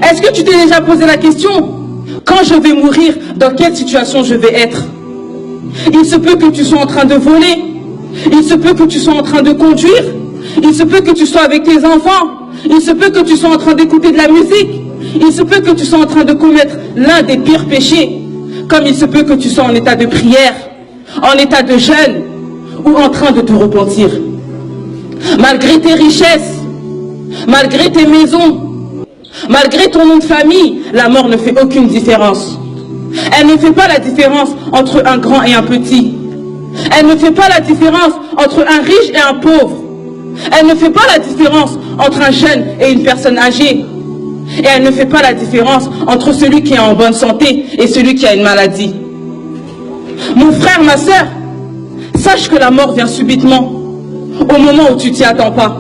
Est-ce que tu t'es déjà posé la question, quand je vais mourir, dans quelle situation je vais être? Il se peut que tu sois en train de voler, il se peut que tu sois en train de conduire, il se peut que tu sois avec tes enfants, il se peut que tu sois en train d'écouter de la musique, il se peut que tu sois en train de commettre l'un des pires péchés, comme il se peut que tu sois en état de prière, en état de jeûne, ou en train de te repentir. Malgré tes richesses, malgré tes maisons, malgré ton nom de famille, la mort ne fait aucune différence. Elle ne fait pas la différence entre un grand et un petit. Elle ne fait pas la différence entre un riche et un pauvre. Elle ne fait pas la différence entre un jeune et une personne âgée. Et elle ne fait pas la différence entre celui qui est en bonne santé et celui qui a une maladie. Mon frère, ma soeur, sache que la mort vient subitement, au moment où tu t'y attends pas.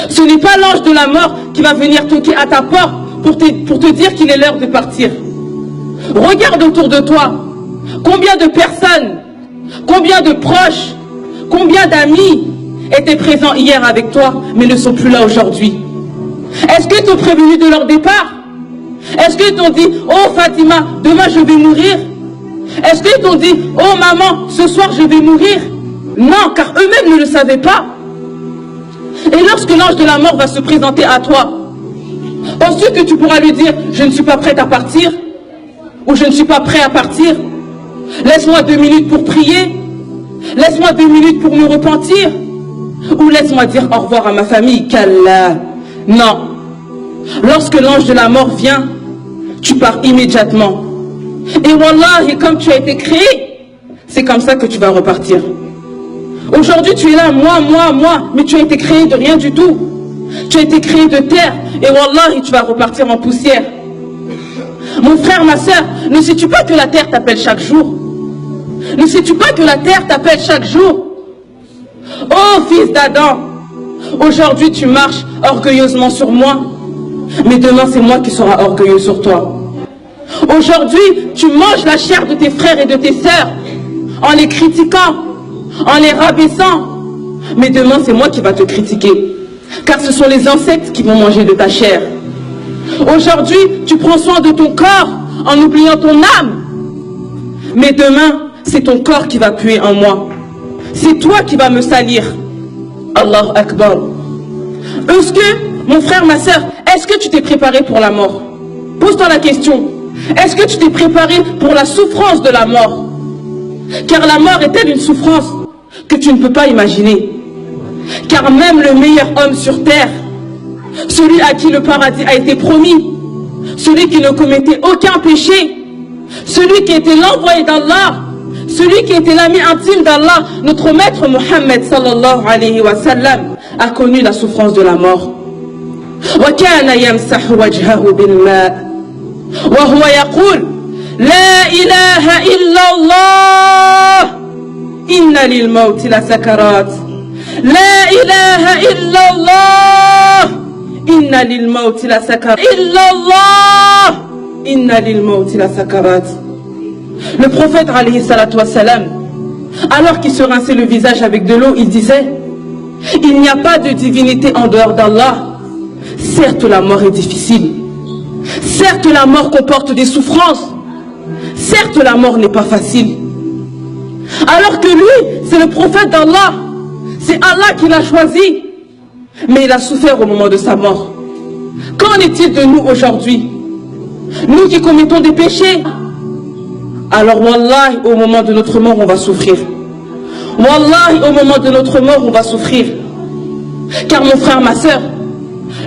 Ce n'est pas l'ange de la mort qui va venir toquer à ta porte pour te dire qu'il est l'heure de partir. Regarde autour de toi, combien de personnes, combien de proches, combien d'amis étaient présents hier avec toi, mais ne sont plus là aujourd'hui. Est-ce qu'ils t'ont prévenu de leur départ? Est-ce qu'ils t'ont dit, oh Fatima, demain je vais mourir? Est-ce qu'ils t'ont dit, oh maman, ce soir je vais mourir? Non, car eux-mêmes ne le savaient pas. Et lorsque l'ange de la mort va se présenter à toi, penses-tu que tu pourras lui dire, je ne suis pas prête à partir? Ou je ne suis pas prêt à partir? Laisse-moi 2 minutes pour prier. Laisse-moi 2 minutes pour me repentir. Ou laisse-moi dire au revoir à ma famille. Qu'Allah. Non. Lorsque l'ange de la mort vient, tu pars immédiatement. Et Wallah, comme tu as été créé, c'est comme ça que tu vas repartir. Aujourd'hui, tu es là, moi, mais tu as été créé de rien du tout. Tu as été créé de terre. Et Wallah, tu vas repartir en poussière. Mon frère, ma soeur, ne sais-tu pas que la terre t'appelle chaque jour? Ne sais-tu pas que la terre t'appelle chaque jour? Oh, fils d'Adam, aujourd'hui tu marches orgueilleusement sur moi, mais demain c'est moi qui serai orgueilleux sur toi. Aujourd'hui, tu manges la chair de tes frères et de tes sœurs, en les critiquant, en les rabaissant, mais demain c'est moi qui va te critiquer, car ce sont les insectes qui vont manger de ta chair. Aujourd'hui, tu prends soin de ton corps en oubliant ton âme. Mais demain, c'est ton corps qui va puer en moi. C'est toi qui vas me salir. Allahu Akbar. Est-ce que, mon frère, ma soeur, est-ce que tu t'es préparé pour la mort? Pose-toi la question. Est-ce que tu t'es préparé pour la souffrance de la mort? Car la mort est telle une souffrance que tu ne peux pas imaginer. Car même le meilleur homme sur terre, celui à qui le paradis a été promis, celui qui ne commettait aucun péché, celui qui était l'envoyé d'Allah, celui qui était l'ami intime d'Allah, notre maître Mohammed sallallahu alayhi wa sallam, a connu la souffrance de la mort. وَكَانَ يَمْسَحُ وَجْهَهُ بِالْمَاءِ وَهُوَ يَقُولُ لَا إِلَهَ إِلَّا اللَّهِ إِنَّ لِلْمَوْتِ لَسَكَرَاتٍ لَا إِلَهَ إِلَّا اللَّهِ Inna lil mawti la sakarat. Illallah. Inna lil mawti la sakarat. Le prophète alayhi salatu wassalam, alors qu'il se rinçait le visage avec de l'eau, il disait, il n'y a pas de divinité en dehors d'Allah. Certes, la mort est difficile. Certes, la mort comporte des souffrances. Certes, la mort n'est pas facile. Alors que lui, c'est le prophète d'Allah. C'est Allah qui l'a choisi. Mais il a souffert au moment de sa mort. Qu'en est-il de nous aujourd'hui? Nous qui commettons des péchés. Alors wallahi, au moment de notre mort, on va souffrir. Wallahi, au moment de notre mort, on va souffrir. Car mon frère, ma soeur,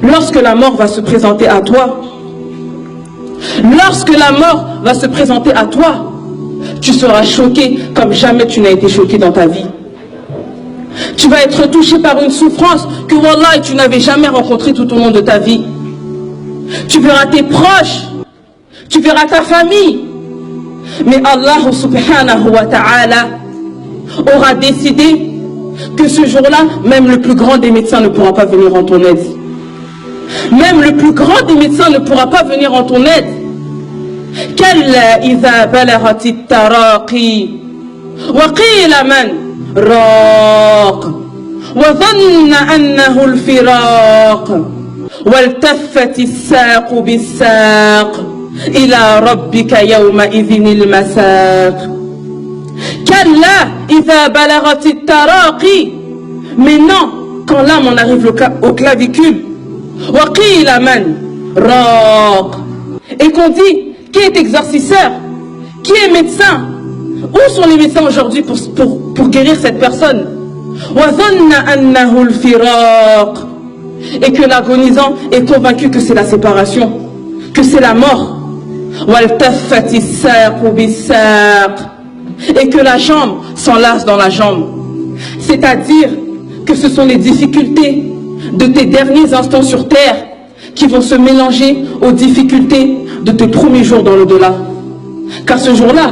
lorsque la mort va se présenter à toi, lorsque la mort va se présenter à toi, tu seras choqué comme jamais tu n'as été choqué dans ta vie. Tu vas être touché par une souffrance que Wallah tu n'avais jamais rencontrée tout au long de ta vie. Tu verras tes proches, tu verras ta famille. Mais Allah subhanahu wa ta'ala aura décidé que ce jour-là, même le plus grand des médecins ne pourra pas venir en ton aide. Même le plus grand des médecins ne pourra pas venir en ton aide. Kalla idha balagati taraqi wa qila man راق وظن أنه الفراق وَالْتَفَّتِ السَّاقُ بِالسَّاقِ إِلَى رَبِّكَ يَوْمَئِذٍ الْمَسَاقُ كَلَّا إِذَا بَلَغَتِ التَّرَاقِي. Mais non, quand l'âme en arrive au clavicule, وَقِيلَ مَنْ رَاقٍ. Et qu'on dit, qui est exorcisseur? Qui est médecin? Où sont les médecins aujourd'hui pour guérir cette personne? وَظَنَّ أَنَّهُ الْفِرَاقِ. Et que l'agonisant est convaincu que c'est la séparation, que c'est la mort. وَالْتَفَّتِ السَّاقُ بِالسَّاقِ. Et que la jambe s'enlace dans la jambe. C'est-à-dire que ce sont les difficultés de tes derniers instants sur terre qui vont se mélanger aux difficultés de tes premiers jours dans l'au-delà. Car ce jour-là,